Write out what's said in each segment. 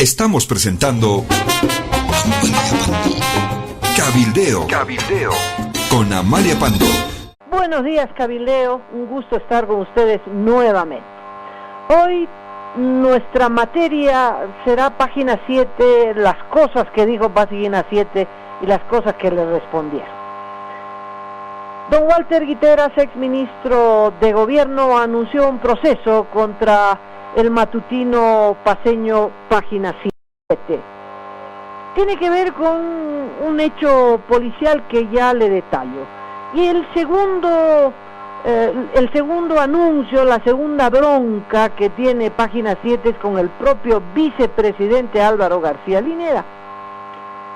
Estamos presentando Cabildeo con Amalia Pando. Buenos días, Cabildeo, un gusto estar con ustedes nuevamente. Hoy nuestra materia será página 7, las cosas que dijo página 7 y las cosas que le respondieron. Don Walter Guiteras, exministro de Gobierno, anunció un proceso contra el matutino paceño página 7. Tiene que ver con un hecho policial que ya le detallo. Y el segundo anuncio, la segunda bronca que tiene página 7 es con el propio vicepresidente Álvaro García Linera,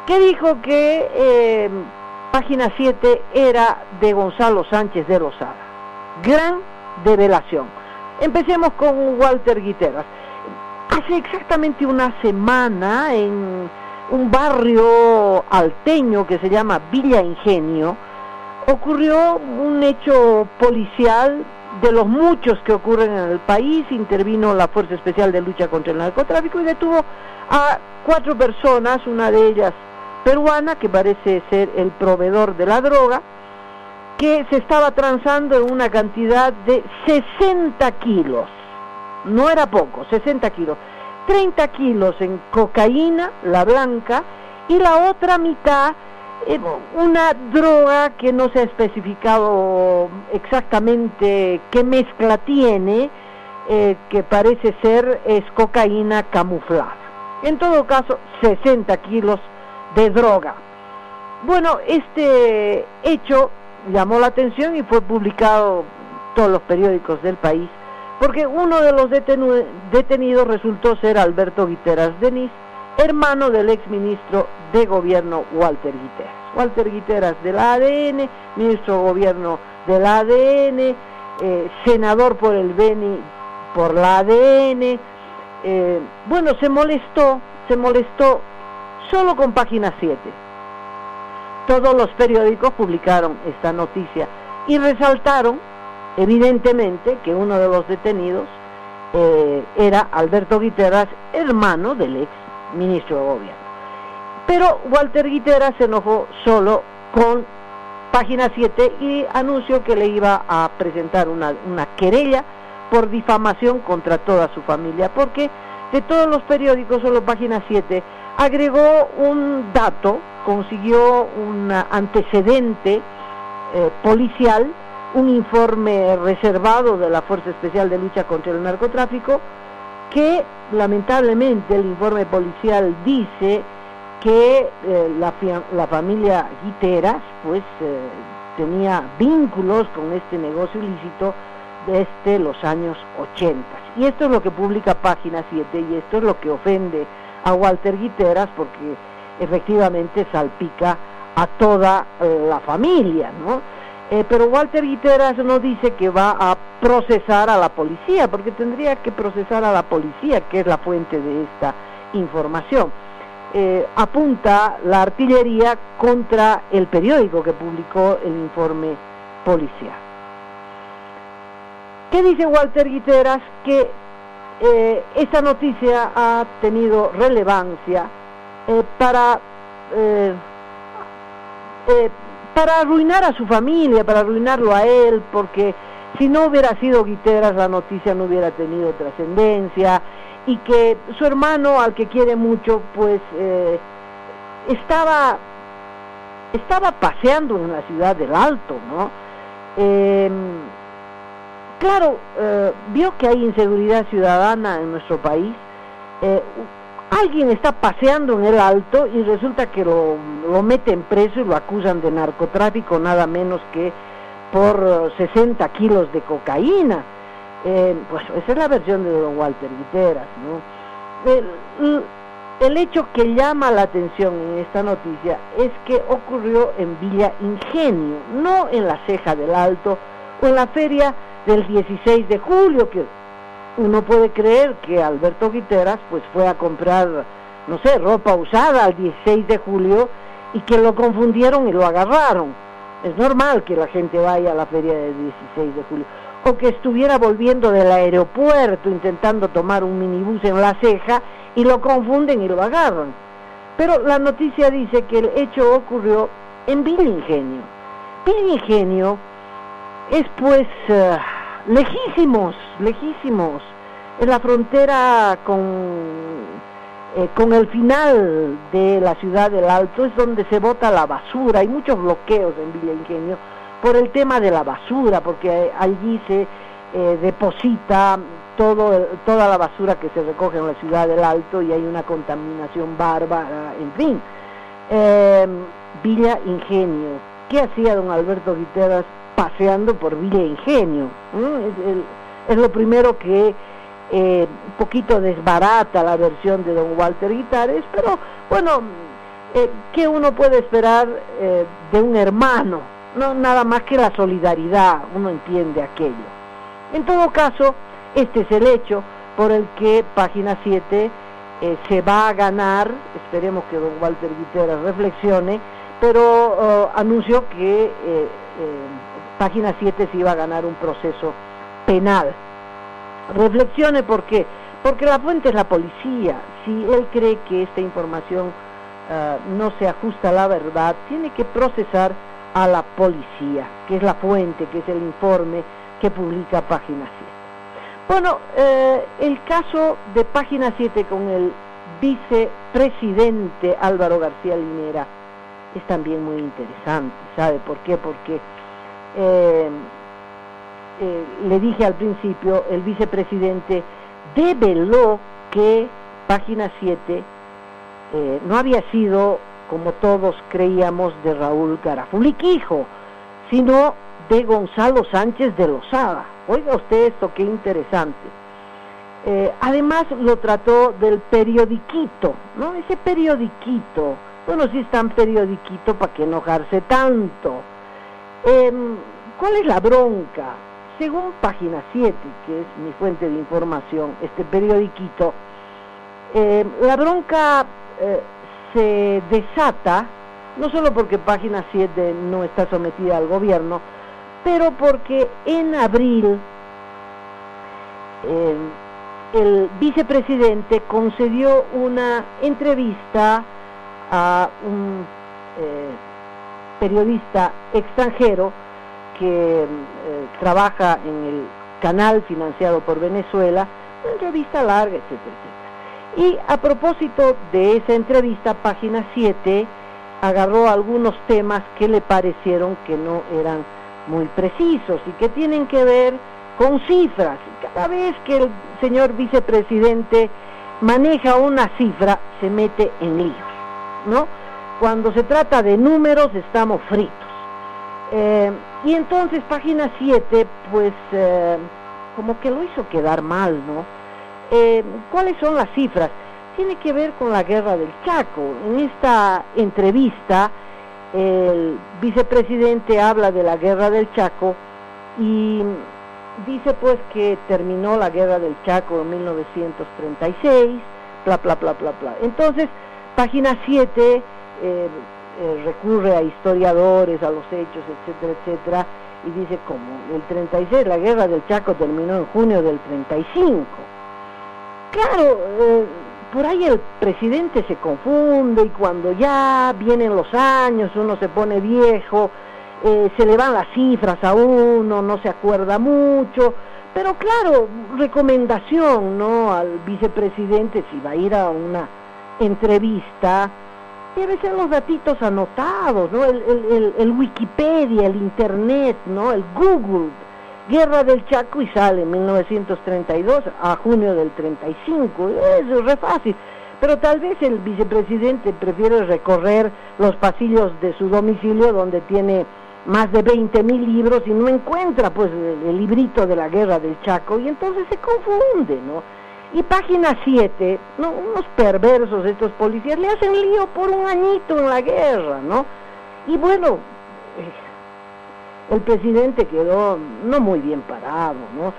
que dijo que página 7 era de Gonzalo Sánchez de Lozada. Gran develación. Empecemos con Walter Guiteras. Hace exactamente una semana, en un barrio alteño que se llama Villa Ingenio, ocurrió un hecho policial de los muchos que ocurren en el país. Intervino la Fuerza Especial de Lucha contra el Narcotráfico y detuvo a 4 personas, una de ellas peruana, que parece ser el proveedor de la droga, que se estaba transando en una cantidad de 60 kilos, no era poco, 60 kilos, 30 kilos en cocaína, la blanca, y la otra mitad, una droga que no se ha especificado exactamente qué mezcla tiene, que parece ser es cocaína camuflada. En todo caso, 60 kilos de droga. Bueno, este hecho llamó la atención y fue publicado en todos los periódicos del país, porque uno de los detenidos resultó ser Alberto Guiteras Denis, hermano del exministro de Gobierno Walter Guiteras. Walter Guiteras del ADN, ministro de Gobierno del ADN, senador por el Beni por la ADN. Bueno, se molestó solo con página 7. Todos los periódicos publicaron esta noticia y resaltaron, evidentemente, que uno de los detenidos era Alberto Guiteras, hermano del ex ministro de Gobierno. Pero Walter Guiteras se enojó solo con página 7 y anunció que le iba a presentar una querella por difamación contra toda su familia, porque de todos los periódicos solo página 7 agregó un dato, consiguió un antecedente policial, un informe reservado de la Fuerza Especial de Lucha contra el Narcotráfico, que lamentablemente el informe policial dice que la familia Guiteras pues tenía vínculos con este negocio ilícito desde los años 80. Y esto es lo que publica página 7 y esto es lo que ofende a Walter Guiteras, porque efectivamente salpica a toda la familia, ¿no? Pero Walter Guiteras no dice que va a procesar a la policía, porque tendría que procesar a la policía, que es la fuente de esta información. Apunta la artillería contra el periódico que publicó el informe policial. ¿Qué dice Walter Guiteras? Que esta noticia ha tenido relevancia para arruinar a su familia, para arruinarlo a él, porque si no hubiera sido Guiteras la noticia no hubiera tenido trascendencia, y que su hermano, al que quiere mucho, pues estaba paseando en la ciudad del Alto, ¿no? Claro, vio que hay inseguridad ciudadana en nuestro país. Alguien está paseando en el Alto y resulta que lo meten preso y lo acusan de narcotráfico, nada menos que por 60 kilos de cocaína. Pues esa es la versión de don Walter Guiteras, ¿no? El hecho que llama la atención en esta noticia es que ocurrió en Villa Ingenio, no en la Ceja del Alto o en la feria del 16 de julio, que uno puede creer que Alberto Guiteras pues fue a comprar, no sé, ropa usada al 16 de julio y que lo confundieron y lo agarraron. Es normal que la gente vaya a la feria del 16 de julio. o que estuviera volviendo del aeropuerto intentando tomar un minibús en La Ceja y lo confunden y lo agarran. Pero la noticia dice que el hecho ocurrió en Villa Ingenio. Villa Ingenio es pues lejísimos, en la frontera con el final de la ciudad del Alto, es donde se bota la basura. Hay muchos bloqueos en Villa Ingenio por el tema de la basura, porque allí se deposita toda la basura que se recoge en la ciudad del Alto y hay una contaminación bárbara, en fin. Villa Ingenio. ¿Qué hacía don Alberto Guiteras paseando por Villa Ingenio? Es lo primero que un poquito desbarata la versión de don Walter Guitares, pero bueno, ¿qué uno puede esperar de un hermano? No, nada más que la solidaridad, uno entiende aquello. En todo caso, este es el hecho por el que Página 7 se va a ganar, esperemos que don Walter Guiteras reflexione, pero anunció que Página 7 se iba a ganar un proceso penal. Reflexione, ¿por qué? Porque la fuente es la policía. Si él cree que esta información no se ajusta a la verdad, tiene que procesar a la policía, que es la fuente, que es el informe que publica Página 7. Bueno, el caso de Página 7 con el vicepresidente Álvaro García Linera es también muy interesante. ¿Sabe por qué? Porque le dije al principio, el vicepresidente develó que Página 7 no había sido, como todos creíamos, de Raúl Garafuliquijo, sino de Gonzalo Sánchez de Lozada. Oiga usted esto, qué interesante. Además lo trató del periodiquito, ¿no? Ese periodiquito, bueno, si es tan periodiquito, ¿para qué enojarse tanto? ¿Cuál es la bronca? Según Página 7, que es mi fuente de información, este periodiquito, la bronca se desata, no solo porque Página 7 no está sometida al gobierno, pero porque en abril el vicepresidente concedió una entrevista a un periodista extranjero que trabaja en el canal financiado por Venezuela, una entrevista larga, etcétera, etcétera. Y a propósito de esa entrevista, Página 7 agarró algunos temas que le parecieron que no eran muy precisos y que tienen que ver con cifras. Cada vez que el señor vicepresidente maneja una cifra, se mete en líos, ¿no? Cuando se trata de números, estamos fritos. Y entonces Página 7, pues, como que lo hizo quedar mal, ¿no? ¿Cuáles son las cifras? Tiene que ver con la guerra del Chaco. En esta entrevista, el vicepresidente habla de la guerra del Chaco y dice pues que terminó la guerra del Chaco en 1936, bla, bla, bla, bla, bla. Entonces, Página 7 recurre a historiadores, a los hechos, etcétera, etcétera, y dice como el 36, la guerra del Chaco terminó en junio del 35. Claro, por ahí el presidente se confunde y cuando ya vienen los años, uno se pone viejo, se le van las cifras a uno, no se acuerda mucho, pero claro, recomendación, ¿no?, al vicepresidente si va a ir a una entrevista, debe ser los datitos anotados, ¿no? El Wikipedia, el Internet, ¿no? El Google, Guerra del Chaco, y sale 1932 a junio del 35, es re fácil. Pero tal vez el vicepresidente prefiere recorrer los pasillos de su domicilio donde tiene más de 20,000 libros y no encuentra pues el librito de la Guerra del Chaco y entonces se confunde, ¿no? Y Página 7, ¿no?, unos perversos estos policías, le hacen lío por un añito en la guerra, ¿no? Y bueno, el presidente quedó no muy bien parado, ¿no?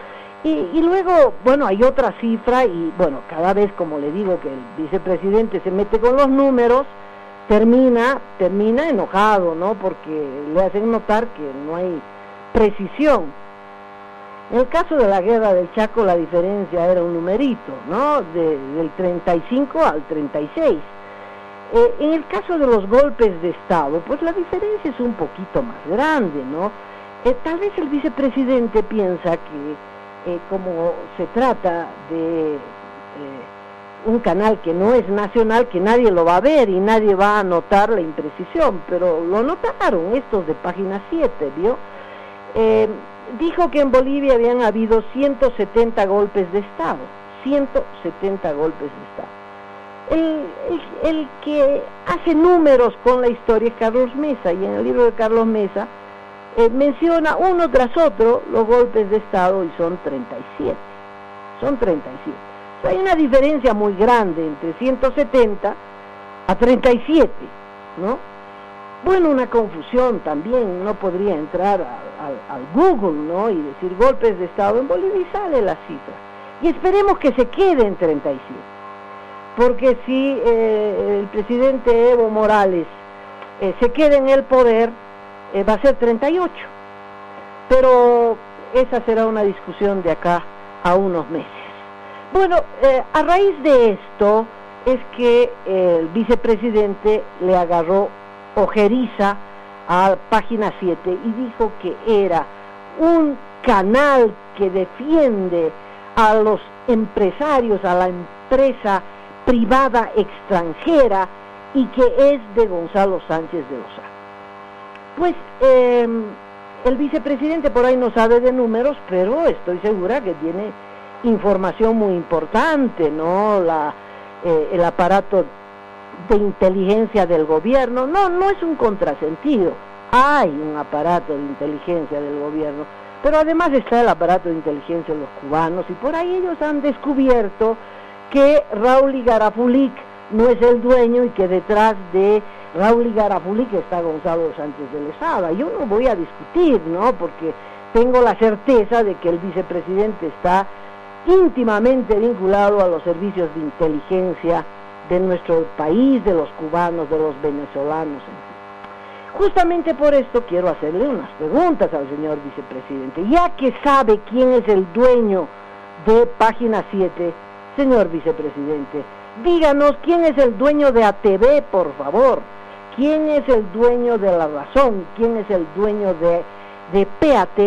Y luego, bueno, hay otra cifra y, bueno, cada vez, como le digo, que el vicepresidente se mete con los números, termina enojado, ¿no? Porque le hacen notar que no hay precisión. En el caso de la guerra del Chaco la diferencia era un numerito, ¿no? Del 35 al 36. En el caso de los golpes de Estado, pues la diferencia es un poquito más grande, ¿no? Tal vez el vicepresidente piensa que como se trata de un canal que no es nacional, que nadie lo va a ver y nadie va a notar la imprecisión, pero lo notaron estos de Página 7, ¿vio? Dijo que en Bolivia habían habido 170 golpes de Estado, 170 golpes de Estado. El que hace números con la historia es Carlos Mesa, y en el libro de Carlos Mesa menciona uno tras otro los golpes de Estado y son 37, son 37. O sea, hay una diferencia muy grande entre 170 a 37, ¿no? Bueno, una confusión también, no podría entrar al Google, ¿no? Y decir golpes de Estado en Bolivia y sale la cifra. Y esperemos que se quede en 37, porque si el presidente Evo Morales se queda en el poder, va a ser 38, pero esa será una discusión de acá a unos meses. Bueno, a raíz de esto es que el vicepresidente le agarró ojeriza a Página 7 y dijo que era un canal que defiende a los empresarios, a la empresa privada extranjera y que es de Gonzalo Sánchez de Lozada. Pues el vicepresidente por ahí no sabe de números, pero estoy segura que tiene información muy importante, ¿no? El aparato de inteligencia del gobierno, no es un contrasentido, hay un aparato de inteligencia del gobierno, pero además está el aparato de inteligencia de los cubanos, y por ahí ellos han descubierto que Raúl Igarafulic no es el dueño y que detrás de Raúl Igarafulic está Gonzalo Sánchez de Lozada. Yo no voy a discutir, ¿no? Porque tengo la certeza de que el vicepresidente está íntimamente vinculado a los servicios de inteligencia de nuestro país, de los cubanos, de los venezolanos, en fin. Justamente por esto quiero hacerle unas preguntas al señor vicepresidente. Ya que sabe quién es el dueño de Página 7, señor vicepresidente, díganos quién es el dueño de ATV, por favor. ¿Quién es el dueño de La Razón? ¿Quién es el dueño de PAT?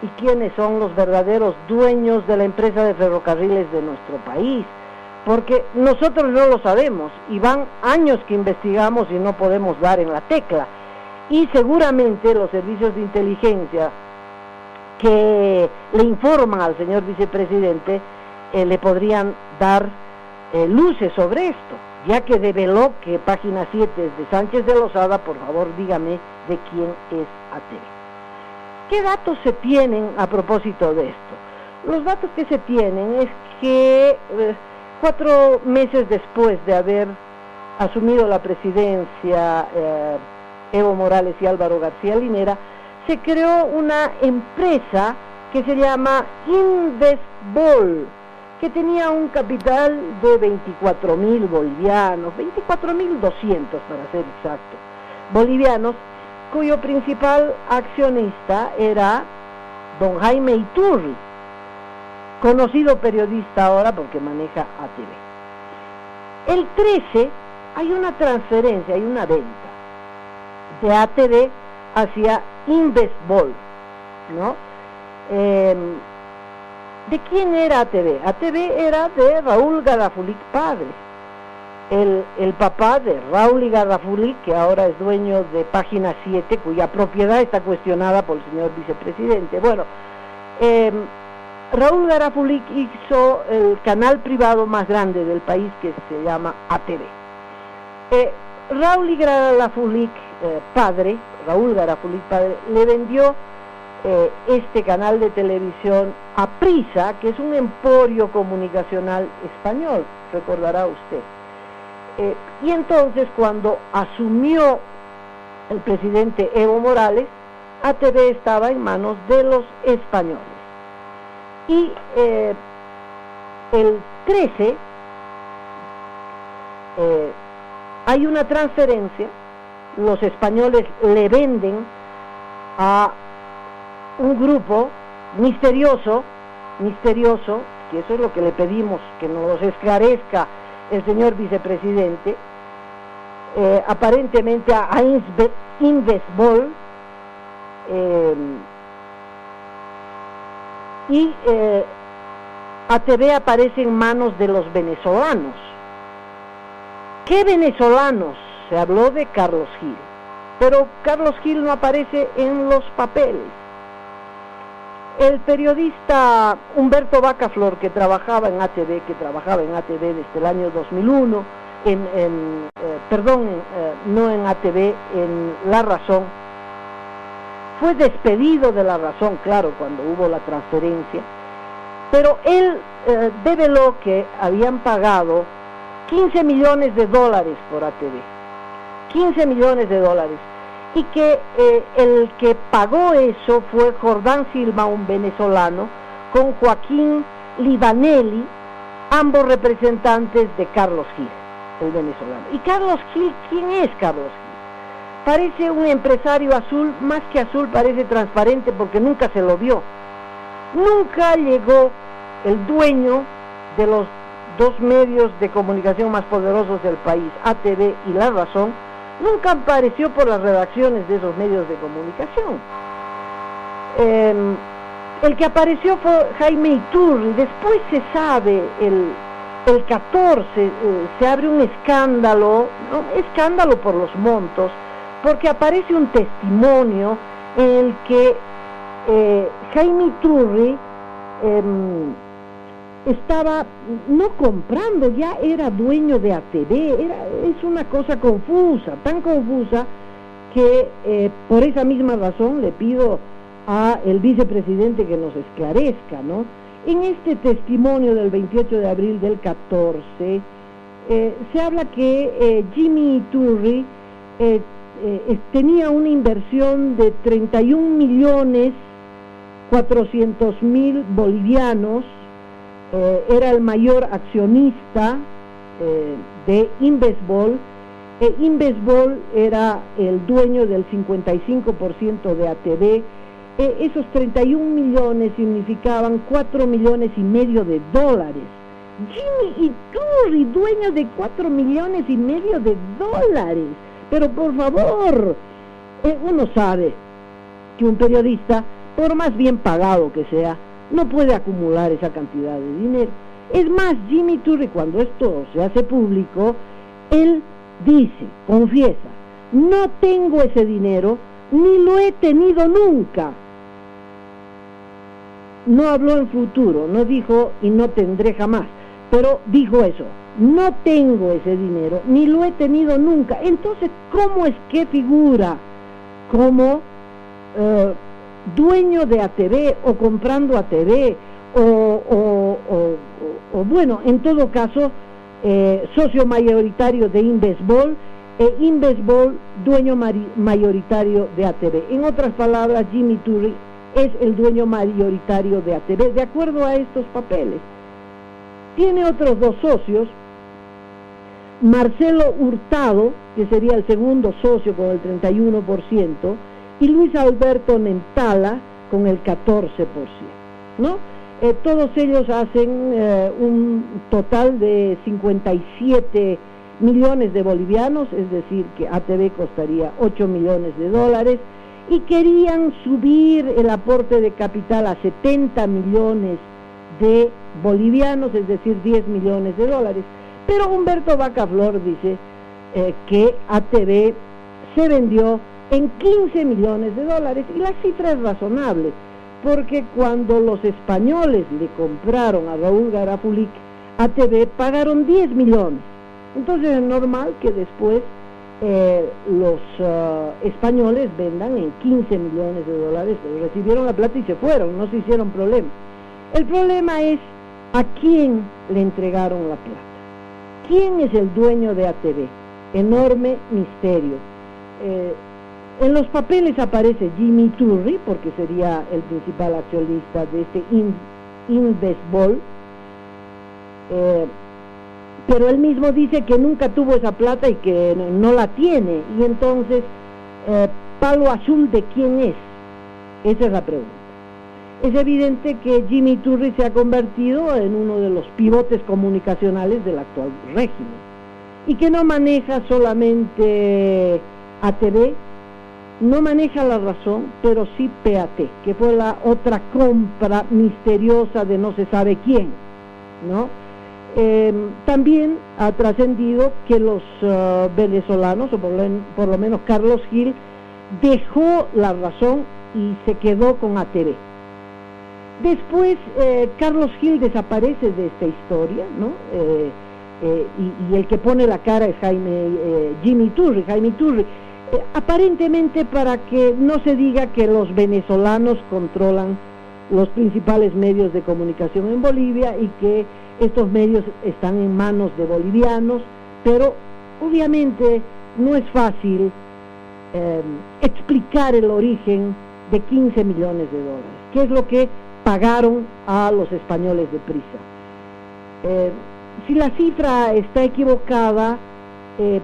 ¿Y quiénes son los verdaderos dueños de la empresa de ferrocarriles de nuestro país? Porque nosotros no lo sabemos y van años que investigamos y no podemos dar en la tecla. Y seguramente los servicios de inteligencia que le informan al señor vicepresidente le podrían dar luces sobre esto, ya que develó que Página 7 es de Sánchez de Lozada. Por favor, dígame de quién es ATV. ¿Qué datos se tienen a propósito de esto? Los datos que se tienen es que 4 meses después de haber asumido la presidencia Evo Morales y Álvaro García Linera, se creó una empresa que se llama Investbol, que tenía un capital de 24.000 bolivianos, 24.200 para ser exacto, bolivianos, cuyo principal accionista era don Jaime Iturri, conocido periodista ahora porque maneja ATV. El 13 hay una transferencia, hay una venta de ATV hacia Investbol, ¿no? ¿De quién era ATV? ATV era de Raúl Igarafulic padre, el papá de Raúl Igarafulic, que ahora es dueño de Página 7, cuya propiedad está cuestionada por el señor vicepresidente. Bueno, Raúl Igarafulic hizo el canal privado más grande del país, que se llama ATV. Raúl Igarafulic padre, le vendió este canal de televisión a Prisa, que es un emporio comunicacional español, recordará usted. Y entonces, cuando asumió el presidente Evo Morales, ATV estaba en manos de los españoles. Y el 13 hay una transferencia, los españoles le venden a un grupo misterioso, que eso es lo que le pedimos, que nos esclarezca el señor vicepresidente, aparentemente a Investbol, y ATV aparece en manos de los venezolanos. ¿Qué venezolanos? Se habló de Carlos Gil, pero Carlos Gil no aparece en los papeles. El periodista Humberto Bacaflor, que trabajaba en ATV desde el año 2001, no en ATV, en La Razón, fue despedido de La Razón, claro, cuando hubo la transferencia, pero él develó que habían pagado $15 millones por ATV, $15 millones, y que el que pagó eso fue Jordán Silva, un venezolano, con Joaquín Livanelli, ambos representantes de Carlos Gil, el venezolano. ¿Y Carlos Gil? ¿Quién es Carlos Gil? Parece un empresario azul, más que azul parece transparente porque nunca se lo vio. Nunca llegó el dueño de los dos medios de comunicación más poderosos del país, ATV y La Razón, nunca apareció por las redacciones de esos medios de comunicación. El que apareció fue Jaime Iturri. Después se sabe, el 14 se abre un escándalo, ¿no? Escándalo por los montos, porque aparece un testimonio en el que Jaime Iturri estaba no comprando, ya era dueño de ATV. Es una cosa confusa, tan confusa que por esa misma razón le pido a el vicepresidente que nos esclarezca, ¿no? En este testimonio del 28 de abril del 14 se habla que Jimmy Iturri tenía una inversión de 31.400.000 bolivianos, era el mayor accionista de Investbol. Investbol era el dueño del 55% de ATV. Esos 31 millones significaban $4,5 millones de dólares. Jimmy Iturri, dueño de $4,5 millones de dólares. Pero por favor, uno sabe que un periodista, por más bien pagado que sea, no puede acumular esa cantidad de dinero. Es más, Jimmy Iturri, cuando esto se hace público, él dice, confiesa, no tengo ese dinero, ni lo he tenido nunca. No habló en futuro, no dijo y no tendré jamás, pero dijo eso, no tengo ese dinero, ni lo he tenido nunca. Entonces, ¿cómo es que figura como dueño de ATV o comprando ATV o bueno, en todo caso, socio mayoritario de Investbol, Investbol dueño mayoritario de ATV? En otras palabras, Jimmy Iturri es el dueño mayoritario de ATV, de acuerdo a estos papeles. Tiene otros dos socios, Marcelo Hurtado, que sería el segundo socio con el 31%, y Luis Alberto Nentala con el 14%, ¿no? Todos ellos hacen un total de 57 millones de bolivianos, es decir, que ATV costaría $8 millones, y querían subir el aporte de capital a 70 millones de bolivianos, es decir, $10 millones. Pero Humberto Bacaflor dice que ATV se vendió en $15 millones, y la cifra es razonable, porque cuando los españoles le compraron a Raúl Garafulic ATV, pagaron 10 millones. Entonces es normal que después los españoles vendan en $15 millones, recibieron la plata y se fueron, no se hicieron problema. El problema es a quién le entregaron la plata. ¿Quién es el dueño de ATV? Enorme misterio. En los papeles aparece Jimmy Iturri, porque sería el principal accionista de este Investbol, pero él mismo dice que nunca tuvo esa plata y que no la tiene. Y entonces, ¿palo azul de quién es? Esa es la pregunta. es evidente que Jimmy Iturri se ha convertido en uno de los pivotes comunicacionales del actual régimen y que no maneja solamente ATV, no maneja La Razón, pero sí PAT, que fue la otra compra misteriosa de no se sabe quién, ¿no? También ha trascendido que los venezolanos, o por lo menos Carlos Gil, dejó La Razón y se quedó con ATV. Después Carlos Gil desaparece de esta historia, ¿no? Y el que pone la cara es Jaime Iturri, aparentemente para que no se diga que los venezolanos controlan los principales medios de comunicación en Bolivia y que estos medios están en manos de bolivianos, pero obviamente no es fácil explicar el origen de 15 millones de dólares, que es lo que pagaron a los españoles de Prisa. Si la cifra está equivocada,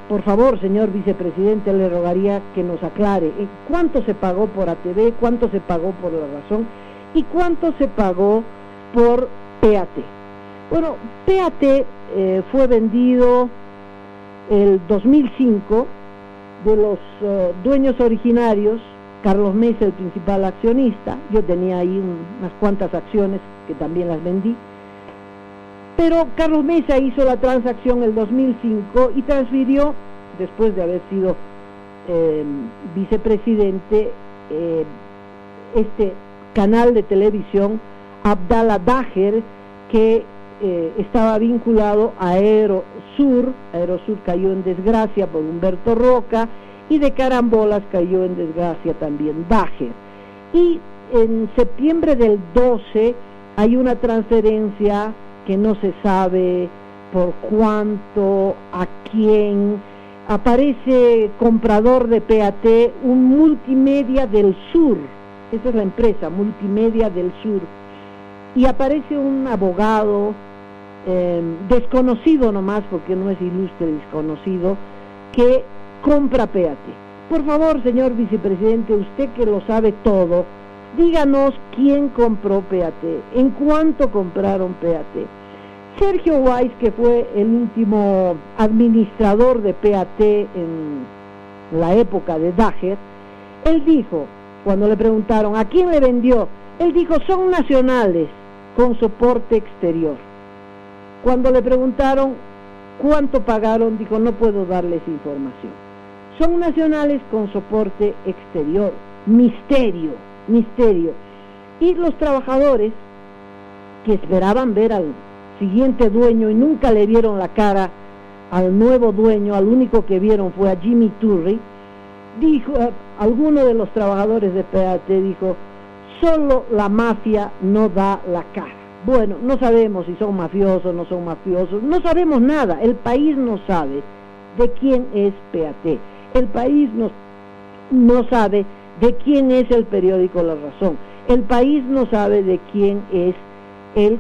por favor, señor vicepresidente, le rogaría que nos aclare cuánto se pagó por ATV, cuánto se pagó por La Razón y cuánto se pagó por PAT. Bueno, PAT fue vendido el 2005 de los dueños originarios, Carlos Mesa, el principal accionista. Yo tenía ahí unas cuantas acciones que también las vendí, pero Carlos Mesa hizo la transacción el 2005 y transfirió, después de haber sido vicepresidente, este canal de televisión a Abdallah Daher, que estaba vinculado a Aerosur. Aerosur cayó en desgracia por Humberto Roca, y de carambolas cayó en desgracia también Daher. Y en septiembre del 12 hay una transferencia que no se sabe por cuánto, a quién. Aparece comprador de PAT, un Multimedia del Sur, esa es la empresa, Multimedia del Sur, y aparece un abogado desconocido nomás, porque no es ilustre, desconocido, que compra PAT. Por favor, señor vicepresidente, usted que lo sabe todo, díganos quién compró PAT, en cuánto compraron PAT. Sergio Weiss, que fue el último administrador de PAT en la época de Daher, él dijo, cuando le preguntaron ¿a quién le vendió?, él dijo, son nacionales con soporte exterior. Cuando le preguntaron cuánto pagaron, dijo, no puedo darles información. Son nacionales con soporte exterior. Misterio. Y los trabajadores que esperaban ver al siguiente dueño y nunca le vieron la cara al nuevo dueño, al único que vieron fue a Jimmy Iturri, dijo, alguno de los trabajadores de PAT dijo, solo la mafia no da la cara. Bueno, no sabemos si son mafiosos, no son mafiosos, no sabemos nada, el país no sabe de quién es PAT, el país no sabe de quién es el periódico La Razón, el país no sabe de quién es el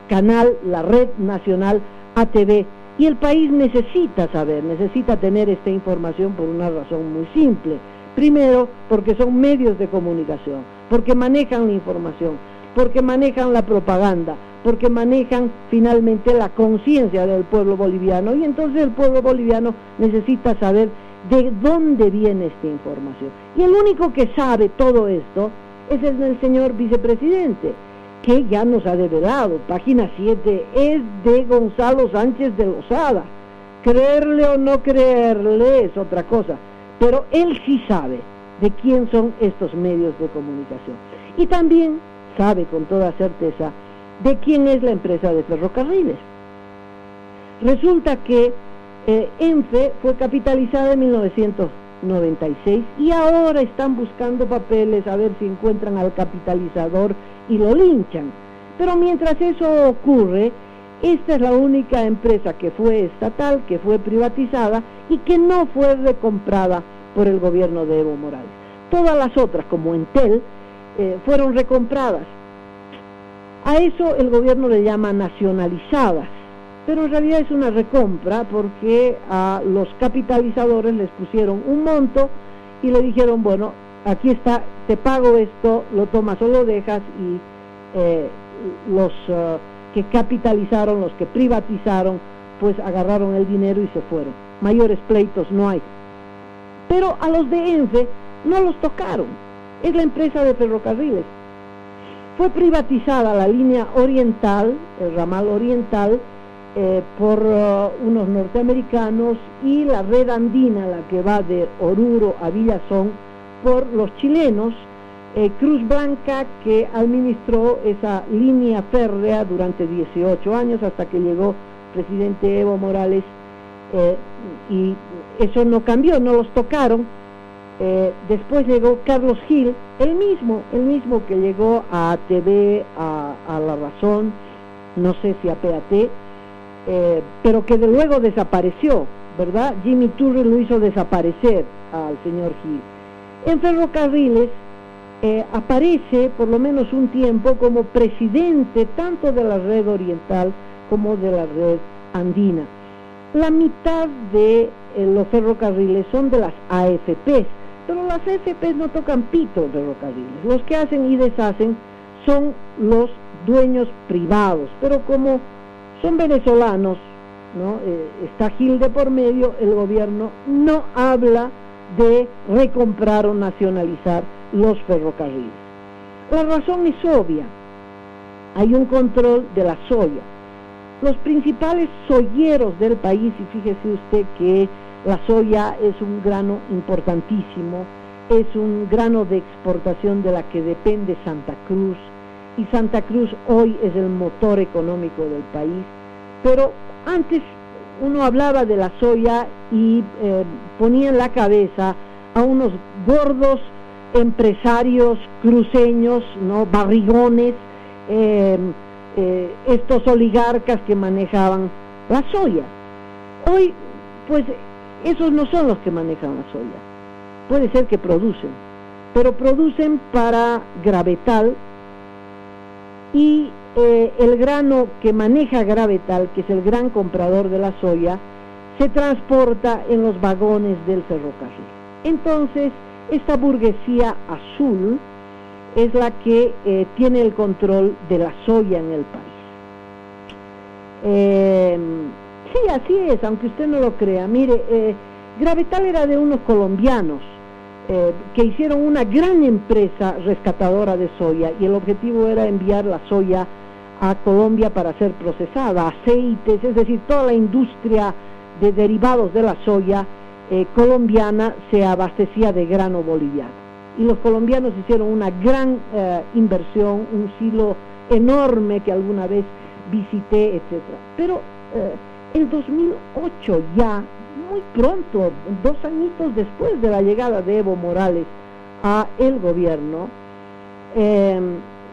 canal, la red nacional ATV, y el país necesita saber, necesita tener esta información por una razón muy simple. Primero, porque son medios de comunicación, porque manejan la información, porque manejan la propaganda, porque manejan finalmente la conciencia del pueblo boliviano, y entonces el pueblo boliviano necesita saber de dónde viene esta información. Y el único que sabe todo esto es el señor vicepresidente, que ya nos ha develado. Página 7 es de Gonzalo Sánchez de Lozada. Creerle o no creerle es otra cosa, pero él sí sabe de quién son estos medios de comunicación. Y también sabe con toda certeza de quién es la empresa de ferrocarriles. Resulta que ENFE fue capitalizada en 1996 y ahora están buscando papeles a ver si encuentran al capitalizador y lo linchan. Pero mientras eso ocurre, esta es la única empresa que fue estatal, que fue privatizada y que no fue recomprada por el gobierno de Evo Morales. Todas las otras, como Entel, fueron recompradas. A eso el gobierno le llama nacionalizadas, pero en realidad es una recompra, porque a los capitalizadores les pusieron un monto y le dijeron, bueno, aquí está, te pago esto, lo tomas o lo dejas, y los que capitalizaron, los que privatizaron, pues agarraron el dinero y se fueron. Mayores pleitos no hay. Pero a los de ENFE no los tocaron. Es la empresa de ferrocarriles. Fue privatizada la línea oriental, el ramal oriental, por unos norteamericanos, y la red andina, la que va de Oruro a Villazón, por los chilenos. Cruz Blanca, que administró esa línea férrea durante 18 años hasta que llegó el presidente Evo Morales, y eso no cambió, no los tocaron. Después llegó Carlos Gil, el mismo que llegó a ATV, a La Razón, no sé si a PAT, pero que de luego desapareció, ¿verdad? Jimmy Turri lo hizo desaparecer al señor Gil. En ferrocarriles aparece por lo menos un tiempo como presidente tanto de la red oriental como de la red andina. La mitad de los ferrocarriles son de las AFPs, pero las AFPs no tocan pito ferrocarriles. Los que hacen y deshacen son los dueños privados, pero como son venezolanos, ¿no? Está Gil de por medio, el gobierno no habla de recomprar o nacionalizar los ferrocarriles. La razón es obvia: hay un control de la soya. Los principales soyeros del país, y fíjese usted que la soya es un grano importantísimo, es un grano de exportación de la que depende Santa Cruz, y Santa Cruz hoy es el motor económico del país. Pero antes uno hablaba de la soya y ponía en la cabeza a unos gordos empresarios cruceños, ¿no? Barrigones, estos oligarcas que manejaban la soya. Hoy, pues, esos no son los que manejan la soya. Puede ser que producen, pero producen para Gravetal, y el grano que maneja Gravetal, que es el gran comprador de la soya, se transporta en los vagones del ferrocarril. Entonces, esta burguesía azul es la que tiene el control de la soya en el país. Sí, así es, aunque usted no lo crea. Mire, Gravetal era de unos colombianos que hicieron una gran empresa rescatadora de soya, y el objetivo era enviar la soya a Colombia para ser procesada, aceites, es decir, toda la industria de derivados de la soya colombiana se abastecía de grano boliviano. Y los colombianos hicieron una gran inversión, un silo enorme que alguna vez visité, etc. Pero en 2008, ya muy pronto, 2 añitos después de la llegada de Evo Morales a el gobierno,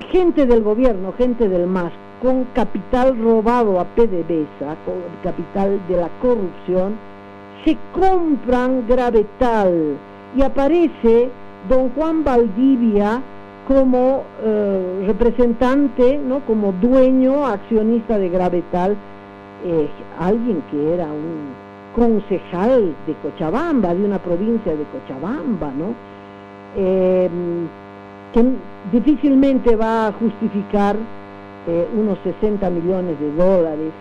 gente del gobierno, gente del MAS, con capital robado a PDVSA, con capital de la corrupción, se compran Gravetal, y aparece don Juan Valdivia como representante, ¿no? Como dueño, accionista de Gravetal, alguien que era un concejal de Cochabamba, de una provincia de Cochabamba, ¿no? Que difícilmente va a justificar unos 60 millones de dólares,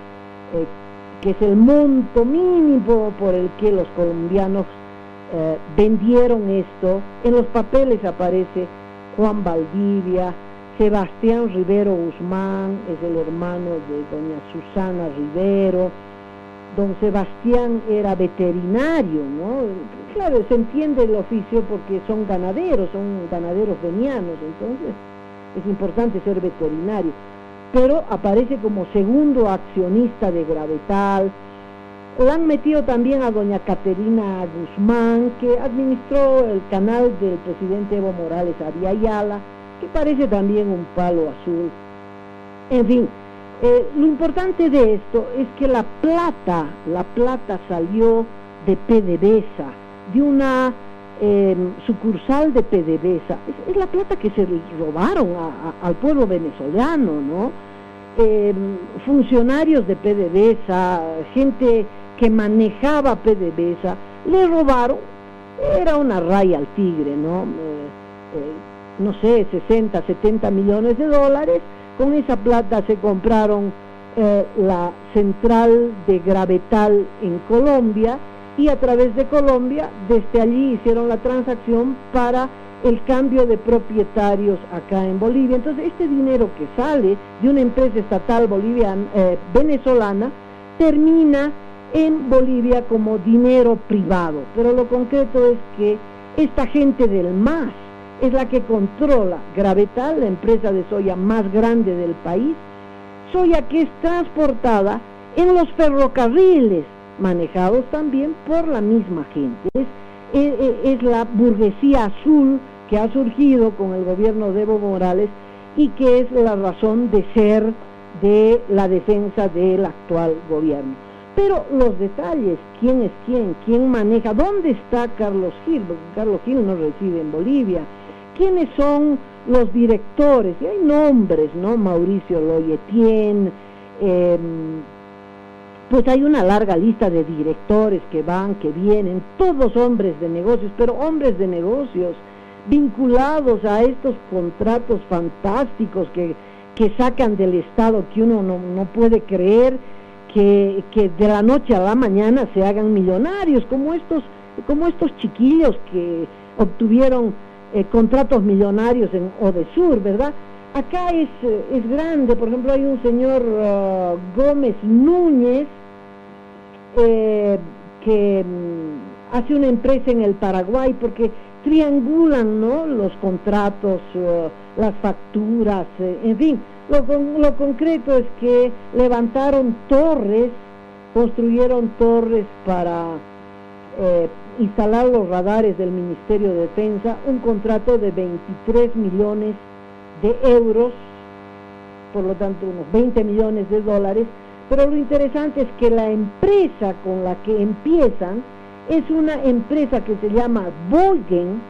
que es el monto mínimo por el que los colombianos vendieron esto. En los papeles aparece Juan Valdivia. Sebastián Rivero Guzmán es el hermano de doña Susana Rivero. Don Sebastián era veterinario, ¿no? Claro, se entiende el oficio porque son ganaderos venianos, entonces es importante ser veterinario. Pero aparece como segundo accionista de Gravetal. La han metido también a doña Caterina Guzmán, que administró el canal del presidente Evo Morales a Vía Yala, que parece también un palo azul. En fin, lo importante de esto es que la plata salió de PDVSA, de una sucursal de PDVSA. Es la plata que se robaron al pueblo venezolano, ¿no? Funcionarios de PDVSA, gente que manejaba PDVSA, le robaron. Era una raya al tigre, ¿no? No sé, 60, 70 millones de dólares, Con esa plata se compraron la central de Gravetal en Colombia, y a través de Colombia, desde allí hicieron la transacción para el cambio de propietarios acá en Bolivia. Entonces este dinero que sale de una empresa estatal venezolana termina en Bolivia como dinero privado, pero lo concreto es que esta gente del MAS es la que controla Gravetal, la empresa de soya más grande del país, soya que es transportada en los ferrocarriles manejados también por la misma gente. Es la burguesía azul que ha surgido con el gobierno de Evo Morales y que es la razón de ser de la defensa del actual gobierno. Pero los detalles, quién es quién maneja, dónde está Carlos Gil, porque Carlos Gil no reside en Bolivia, quiénes son los directores, y hay nombres, ¿no? Mauricio Loyetien, pues hay una larga lista de directores que van, que vienen, todos hombres de negocios, pero hombres de negocios vinculados a estos contratos fantásticos que sacan del Estado, que uno no puede creer que de la noche a la mañana se hagan millonarios, como estos chiquillos que obtuvieron contratos millonarios en Odesur, ¿verdad? Acá es grande. Por ejemplo, hay un señor Gómez Núñez que hace una empresa en el Paraguay, porque triangulan, ¿no?, los contratos, las facturas, en fin. Lo concreto es que levantaron torres, construyeron torres para instalar los radares del Ministerio de Defensa, un contrato de 23 millones de euros, por lo tanto unos 20 millones de dólares, pero lo interesante es que la empresa con la que empiezan es una empresa que se llama Bogen,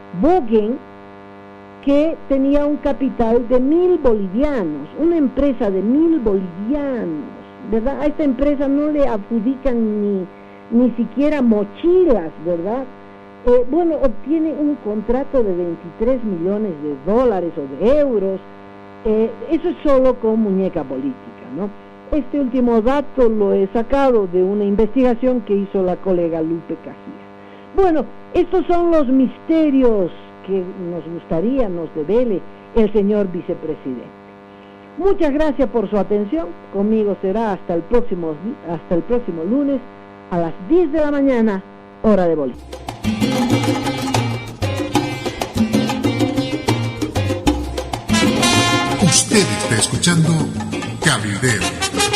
que tenía un capital de 1.000 bolivianos, una empresa de 1.000 bolivianos, ¿verdad? A esta empresa no le adjudican ni siquiera mochilas, ¿verdad? Obtiene un contrato de 23 millones de dólares o de euros. Eso es solo con muñeca política, ¿no? Este último dato lo he sacado de una investigación que hizo la colega Lupe Cajías. Bueno, estos son los misterios que nos gustaría nos devele el señor vicepresidente. Muchas gracias por su atención. Conmigo será hasta el próximo lunes a las 10 de la mañana, hora de Bolivia. Usted está escuchando Cabildeo.